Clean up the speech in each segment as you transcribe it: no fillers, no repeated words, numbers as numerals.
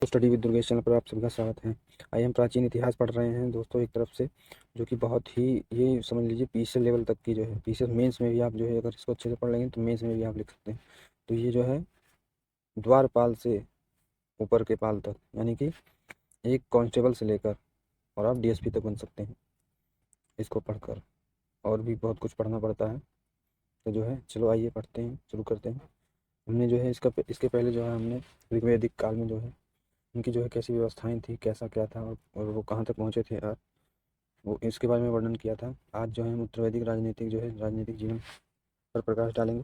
Study with Durgesh channel पर आप सभी का स्वागत है। आइए हम प्राचीन इतिहास पढ़ रहे हैं दोस्तों एक तरफ से, जो कि बहुत ही, ये समझ लीजिए पीसीएस लेवल तक की जो है, पीसीएस मेंस में भी आप जो है अगर इसको अच्छे से पढ़ लेंगे तो मेंस में भी आप लिख सकते हैं। तो ये जो है द्वारपाल से ऊपर के पाल तक, यानी कि एक कांस्टेबल से लेकर और आप डीएसपी तक बन सकते हैं इसको पढ़कर। और भी बहुत कुछ पढ़ना पड़ता है। तो जो है चलो आइए पढ़ते हैं, शुरू करते हैं। हमने जो है इसके पहले जो है हमने ऋग्वेदिक काल में जो है उनकी जो है कैसी व्यवस्थाएं थी, कैसा क्या था, और वो कहाँ तक पहुँचे थे, और वो इसके बारे में वर्णन किया था। आज जो है हम उत्तर वैदिक राजनीतिक जीवन पर प्रकाश डालेंगे।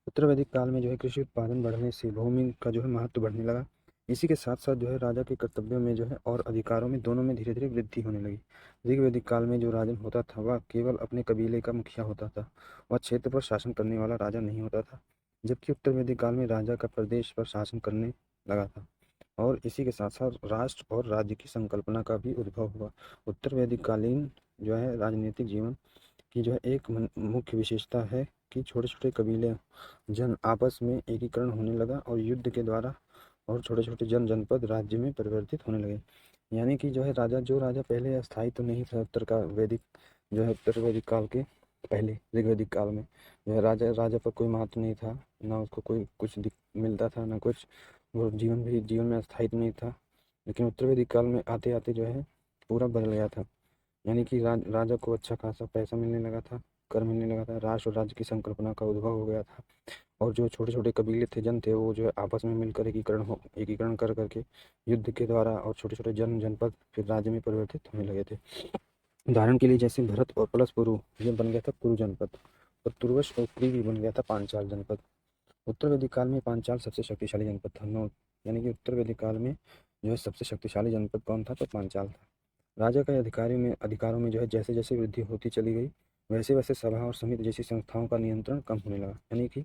उत्तर वैदिक काल में जो है कृषि उत्पादन बढ़ने से भूमि का जो है महत्व बढ़ने लगा। इसी के साथ साथ जो है राजा के कर्तव्यों में जो है और अधिकारों में दोनों में धीरे धीरे वृद्धि होने लगी। ऋग्वैदिक काल में जो राजन होता था वह केवल अपने कबीले का मुखिया होता था, वह क्षेत्र पर शासन करने वाला राजा नहीं होता था। जबकि उत्तर वैदिक काल में राजा का प्रदेश पर शासन करने लगा था, और इसी के साथ साथ राष्ट्र और राज्य की संकल्पना का भी उद्भव हुआ। उत्तर वैदिक कालीन जो है राजनीतिक जीवन की जो है एक मुख्य विशेषता है कि छोटे छोटे कबीले जन आपस में एकीकरण होने लगा और युद्ध के द्वारा, और छोटे छोटे जनपद राज्य में परिवर्तित होने लगे। यानी कि जो है राजा पहले अस्थायी तो नहीं था उत्तर वैदिक काल के पहले ऋग्वैदिक काल में जो है राजा राजा पर कोई महत्व नहीं था, ना उसको कोई कुछ मिलता था, ना कुछ। वो जीवन में अस्थायी तो नहीं था। लेकिन उत्तर वैदिक काल में आते आते जो है पूरा बदल गया था। यानी कि राजा को अच्छा खासा पैसा मिलने लगा था, कर मिलने लगा था, राष्ट्र और राज्य की संकल्पना का उद्भव हो गया था। और जो छोटे छोटे कबीले थे, जन थे, वो जो है आपस में मिलकर एकीकरण कर करके युद्ध के द्वारा और छोटे छोटे जनपद फिर राज्य में परिवर्तित होने लगे थे। उदाहरण के लिए जैसे भरत और प्लस पुरु, ये बन गया था कुरु जनपद, और तुर्वश और पुरी भी बन गया था पांचाल जनपद। उत्तर वैदिक काल में पांचाल सबसे शक्तिशाली जनपद था। नोट, यानी कि उत्तर वैदिक काल में जो है सबसे शक्तिशाली जनपद कौन था, तो पांचाल था। राजा के अधिकारों में जो है जैसे जैसे वृद्धि होती चली गई, वैसे वैसे सभा और समिति जैसी संस्थाओं का नियंत्रण कम होने लगा। यानी कि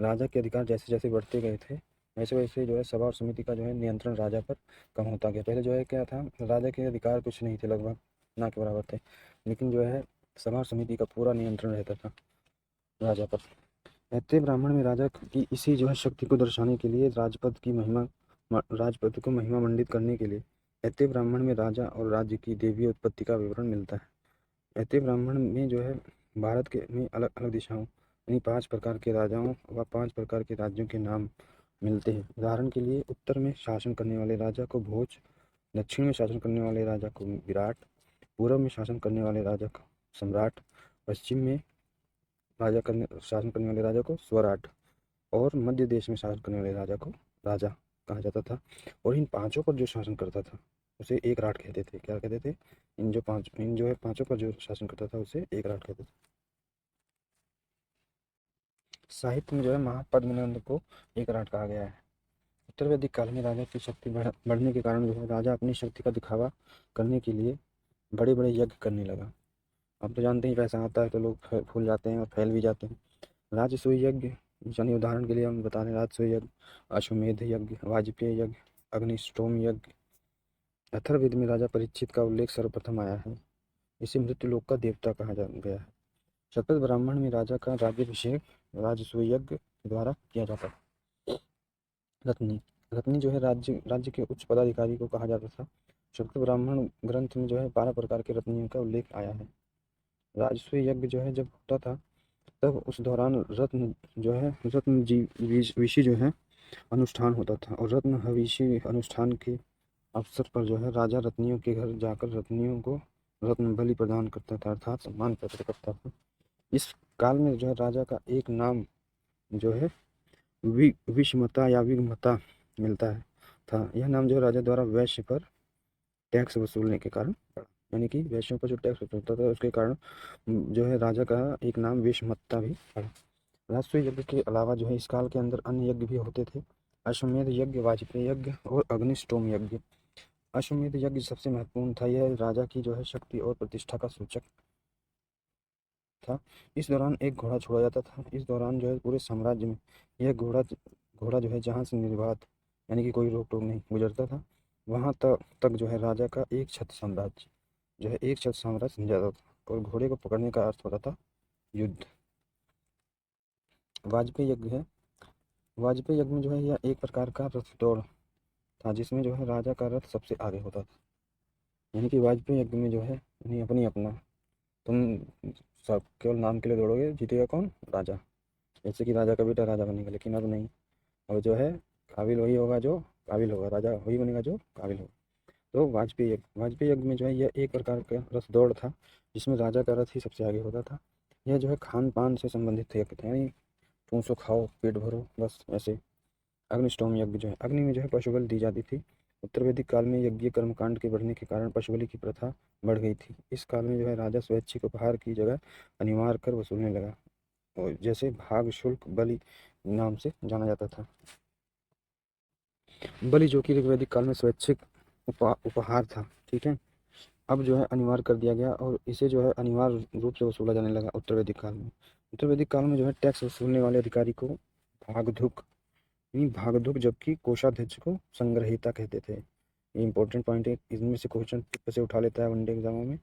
राजा के अधिकार जैसे जैसे बढ़ते गए थे, वैसे वैसे जो है सभा और समिति का जो है नियंत्रण राजा पर कम होता गया। पहले जो है क्या था, राजा के अधिकार कुछ नहीं थे, लगभग ना के बराबर थे। लेकिन जो है सभा और समिति का पूरा नियंत्रण रहता था राजा पर। ऐत्रेय ब्राह्मण में राजा की इसी जो है शक्ति को दर्शाने के लिए, राजपद को महिमा मंडित करने के लिए ऐत्रेय ब्राह्मण में राजा और राज्य की देवीय उत्पत्ति का विवरण मिलता है। ऐत्रेय ब्राह्मण में जो है भारत के में अलग अलग दिशाओं यानी 5 प्रकार के राजाओं व 5 प्रकार के राज्यों के नाम मिलते हैं। उदाहरण के लिए उत्तर में शासन करने वाले राजा को भोज, दक्षिण में शासन करने वाले राजा को विराट, पूर्व में शासन करने वाले राजा को सम्राट, पश्चिम में शासन करने वाले राजा को स्वराट, और मध्य देश में शासन करने वाले राजा को राजा कहा जाता था। और इन पांचों पर जो शासन करता था उसे एक राट कहते थे। क्या कहते थे? इन जो है पांचों पर जो शासन करता था उसे एक राट कहते थे। साहित्य में जो है महापद्मनंद को एक राट कहा गया है। उत्तर वैदिक काल में राजा की शक्ति बढ़ने के कारण जो है राजा अपनी शक्ति का दिखावा करने के लिए बड़े बड़े यज्ञ करने लगा। आप तो जानते ही पैसा आता है तो लोग फूल जाते हैं और फैल भी जाते हैं। राजसूय यज्ञ, यानी उदाहरण के लिए हम बता रहे हैं राजसूय यज्ञ, अश्वमेध यज्ञ, वाजपेय यज्ञ, अग्निष्टोम यज्ञ। अथर्ववेद में राजा परीक्षित का उल्लेख सर्वप्रथम आया है। इसे मृत्युलोक का देवता कहा जा गया है। शतपथ ब्राह्मण में राजा का राज्याभिषेक राजसूय यज्ञ द्वारा किया जाता है। रत्नी, रत्नी जो है राज्य के उच्च पदाधिकारी को कहा जाता था। शतपथ ब्राह्मण ग्रंथ में जो है 12 प्रकार के रत्नियों का उल्लेख आया है। राजसूय यज्ञ जो है जब होता था तब उस दौरान रत्न जी विषि जो है अनुष्ठान होता था, और रत्न हविषि अनुष्ठान के अवसर पर जो है राजा रत्नियों के घर जाकर रत्नियों को रत्न बलि प्रदान करता था, अर्थात सम्मान प्रकट करता था। इस काल में जो है राजा का एक नाम जो है विषमता या विघ्नता मिलता है था। यह नाम जो है राजा द्वारा वैश्य पर टैक्स वसूलने के कारण पड़ा। यानी कि वैश्यों पर जो टैक्स वसूलता था उसके कारण जो है राजा का एक नाम विषमत्ता भी पड़ा। राजसूय यज्ञ के अलावा जो है इस काल के अंदर अन्य यज्ञ भी होते थे। अश्वमेध यज्ञ, वाजपेय यज्ञ और अग्निष्टोम यज्ञ। अश्वमेध यज्ञ सबसे महत्वपूर्ण था। यह राजा की जो है शक्ति और प्रतिष्ठा का सूचक था। इस दौरान एक घोड़ा छोड़ा जाता था। इस दौरान जो है पूरे साम्राज्य में यह घोड़ा जो है जहाँ से निर्बाध, यानी कि कोई रोक टोक नहीं गुजरता था, वहाँ तक जो है राजा का एक छत्र साम्राज्य समझा जाता था। और घोड़े को पकड़ने का अर्थ होता था युद्ध। वाजपेय यज्ञ है। वाजपेयी यज्ञ में जो है यह एक प्रकार का रथ दौड़ था, जिसमें जो है राजा का रथ सबसे आगे होता था। यानी कि वाजपेयी यज्ञ में जो है उन्हें अपनी अपना, तुम सब केवल नाम के लिए दौड़ोगे, जीतेगा कौन? राजा। जैसे कि राजा का बेटा राजा बनेगा, लेकिन अब नहीं। अब जो है काबिल वही होगा जो काबिल होगा, राजा वही बनेगा जो काबिल होगा। तो वाजपेयी यज्ञ में जो है यह एक प्रकार का रथ दौड़ था, जिसमें राजा का रथ ही सबसे आगे होता था। यह जो है खान पान से संबंधित यज्ञ था, यानी तुम सो खाओ पेट भरो बस ऐसे। अग्निष्टोम यज्ञ जो है, अग्नि में जो है पशु बलि दी जाती थी। उत्तर वैदिक काल में यज्ञीय कर्मकांड के बढ़ने के कारण पशु बलि की प्रथा बढ़ गई थी। इस काल में जो है राजा स्वैच्छिक उपहार की जगह अनिवार्य कर वसूलने लगा, और जैसे भाग शुल्क बलि नाम से जाना जाता था। बलि जो कि ऋग्वैदिक काल में स्वैच्छिक उपहार था, ठीक है, अब जो है अनिवार्य कर दिया गया, और इसे जो है अनिवार्य रूप से वसूला जाने लगा उत्तर वैदिक काल में। उत्तर वैदिक काल में जो है टैक्स वसूलने वाले अधिकारी को भागधुक, नहीं भागधुक, जबकि कोषाध्यक्ष को संग्रहीता कहते थे। ये इंपॉर्टेंट पॉइंट है, इनमें से क्वेश्चन टिप से उठा लेता है, वनडे एग्जामों में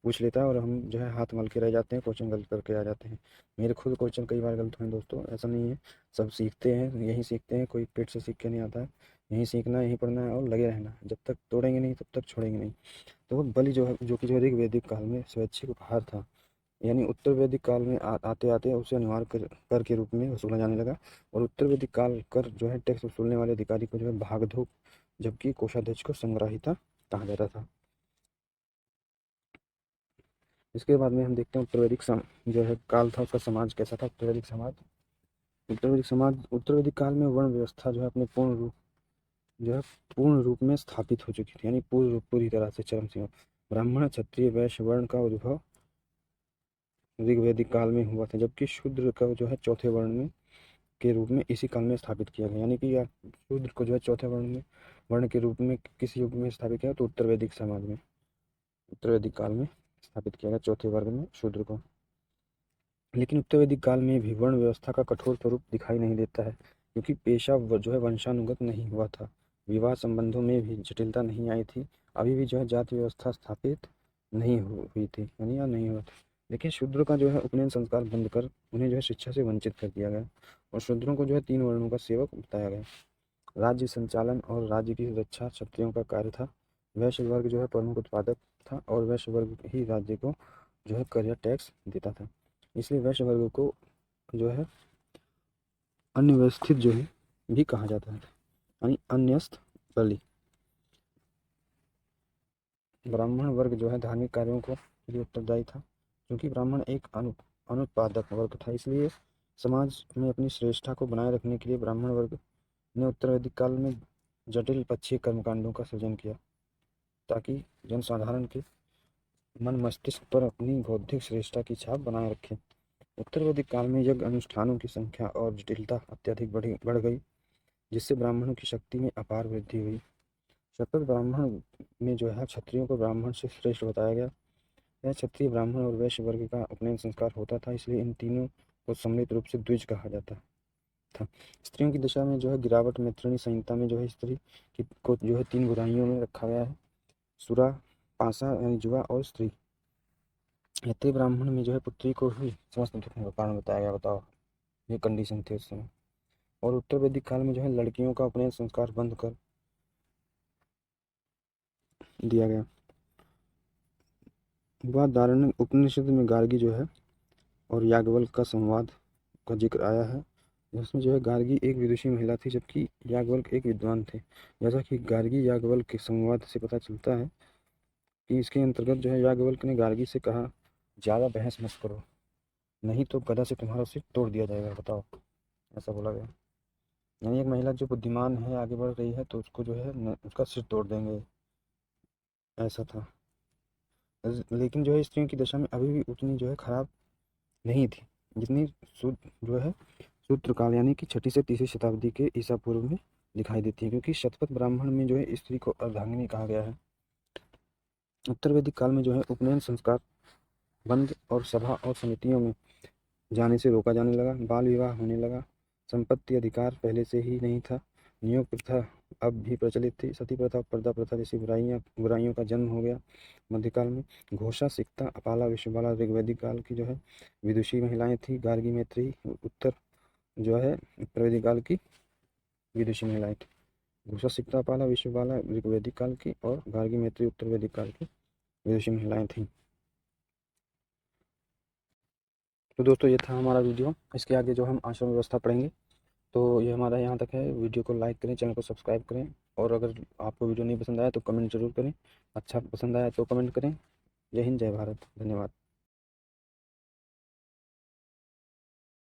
पूछ लेता है, और हम जो है हाथ मल के रह जाते हैं, क्वेश्चन गलत करके आ जाते हैं। मेरे खुद क्वेश्चन कई बार गलत हुए हैं दोस्तों, ऐसा नहीं है। सब सीखते हैं, यहीं सीखते हैं, कोई पेट से सीख के नहीं आता है। यहीं सीखना है, यहीं पढ़ना है, और लगे रहना है। जब तक तोड़ेंगे नहीं तब तक छोड़ेंगे नहीं। तो वो बलि जो है, जो कि जो ऋग्वैदिक काल में स्वैच्छिक उपहार था, यानी उत्तर वैदिक काल में आते आते उसे अनिवार्य कर के रूप में वसूला जाने लगा। और उत्तर वैदिक काल कर जो है टैक्स वसूलने वाले अधिकारी को जो है भागधुक, जबकि कोषाध्यक्ष को संग्राहिता कहा जाता था। इसके बाद में हम देखते हैं उत्तर वैदिक जो है काल था, उसका समाज कैसा था। उत्तर वैदिक समाज, उत्तर वैदिक काल में वर्ण व्यवस्था जो है अपने पूर्ण रूप में स्थापित हो चुकी थी, यानी पूरी तरह से चरम सीमा। ब्राह्मण क्षत्रिय वैश्य वर्ण का उद्भव ऋग्वैदिक काल में हुआ था, जबकि शूद्र का जो है चौथे वर्ण में के रूप में इसी काल में स्थापित किया गया। यानी कि यार शूद्र को जो है चौथे वर्ण के रूप में किस युग में स्थापित किया? तो उत्तर वैदिक समाज में, उत्तर वैदिक काल में स्थापित किया गया चौथे वर्ग में शूद्र को। लेकिन उत्तर वैदिक काल में भी वर्ण व्यवस्था का कठोर स्वरूप दिखाई नहीं देता है, क्योंकि पेशा जो है वंशानुगत नहीं हुआ था। विवाह संबंधों में भी जटिलता नहीं आई थी। अभी भी जो है जाति व्यवस्था स्थापित नहीं हुई थी, यानी या नहीं हुआ था। लेकिन शूद्रों का जो है उपनयन संस्कार बंद कर उन्हें जो है शिक्षा से वंचित कर दिया गया, और शूद्रों को जो है 3 वर्णों का सेवक बताया गया। राज्य संचालन और राज्य की रक्षा क्षत्रियों का कार्य था। वैश्य वर्ग जो है प्रमुख उत्पादक था, और वैश्य वर्ग ही राज्य को जो है कर या टैक्स देता था। इसलिए वैश्य वर्ग को जो है अव्यवस्थित जो है भी कहा जाता है, यानी अन्यस्त बलि। ब्राह्मण वर्ग जो है धार्मिक कार्यों को लिए उत्तरदायी था। क्योंकि ब्राह्मण एक अनुत्पादक वर्ग था, इसलिए समाज में अपनी श्रेष्ठता को बनाए रखने के लिए ब्राह्मण वर्ग ने उत्तर वैदिक काल में जटिल पक्षीय कर्मकांडों का सृजन किया, ताकि जनसाधारण के मन मस्तिष्क पर अपनी बौद्धिक श्रेष्ठता की छाप बनाए रखें। उत्तर वैदिक काल में यज्ञ अनुष्ठानों की संख्या और जटिलता अत्यधिक बढ़ गई, जिससे ब्राह्मणों की शक्ति में अपार वृद्धि हुई। शतपथ ब्राह्मण में जो है क्षत्रियों को ब्राह्मण से श्रेष्ठ बताया गया। यह क्षत्रिय ब्राह्मण और वैश्य वर्ग का उपनयन संस्कार होता था, इसलिए इन तीनों को सम्मिलित रूप से द्विज कहा जाता था। स्त्रियों की दशा में जो है गिरावट मैत्रेयी संहिता में जो है स्त्री को जो है 3 बुराइयों में रखा गया है: सुरा, पासा यानी जुआ, और स्त्री। क्षत्रिय ब्राह्मण में जो है पुत्री को ही समस्त दुखों का कारण बताया गया। बताओ, ये कंडीशन थी उस समय। और उत्तर वैदिक काल में जो है लड़कियों का उपनयन संस्कार बंद कर दिया गया। वह दारुण्य उपनिषद में गार्गी जो है और याज्ञवल्क का संवाद का जिक्र आया है, जिसमें जो है गार्गी एक विदुषी महिला थी, जबकि याज्ञवल्क एक विद्वान थे। जैसा कि गार्गी याज्ञवल्क के संवाद से पता चलता है कि इसके अंतर्गत जो है याज्ञवल्क ने गार्गी से कहा, ज़्यादा बहस मत करो, नहीं तो गदा से तुम्हारा सिर तोड़ दिया जाएगा। बताओ, ऐसा बोला गया। यानी एक महिला जो बुद्धिमान है, आगे बढ़ रही है, तो उसको जो है उसका सिर तोड़ देंगे, ऐसा था। लेकिन जो है स्त्रियों की दशा में अभी भी उतनी जो है खराब नहीं थी, जितनी जो है सूत्रकाल यानी कि 6ठी से 3री शताब्दी के ईसा पूर्व में दिखाई देती है, क्योंकि शतपथ ब्राह्मण में जो है स्त्री को अर्धांगिनी कहा गया है। उत्तर वैदिक काल में जो है उपनयन संस्कार बंद और सभा और समितियों में जाने से रोका जाने लगा। बाल विवाह होने लगा। संपत्ति अधिकार पहले से ही नहीं था। नियोग प्रथा अब भी प्रचलित थी। सती प्रथा, पर्दा प्रथा जैसी बुराइयों का जन्म हो गया। मध्यकाल में घोषा, सिकता, अपाला, विश्वबाला ऋग्वैदिक काल की जो है विदुषी महिलाएं थी। गार्गी, मैत्रेयी उत्तर जो है उत्तर वैदिक काल की विदुषी महिलाएं थी। घूसा सिक्तापाला विश्वबाला ऋग्वैदिक काल की और गार्गी मैत्री उत्तर वैदिक काल की विदुषी महिलाएं थीं। तो दोस्तों ये था हमारा वीडियो। इसके आगे जो हम आश्रम व्यवस्था पढ़ेंगे। तो ये हमारा यहाँ तक है। वीडियो को लाइक करें, चैनल को सब्सक्राइब करें, और अगर आपको वीडियो नहीं पसंद आया तो कमेंट जरूर करें। अच्छा पसंद आया तो कमेंट करें। जय हिंद, जय भारत, धन्यवाद।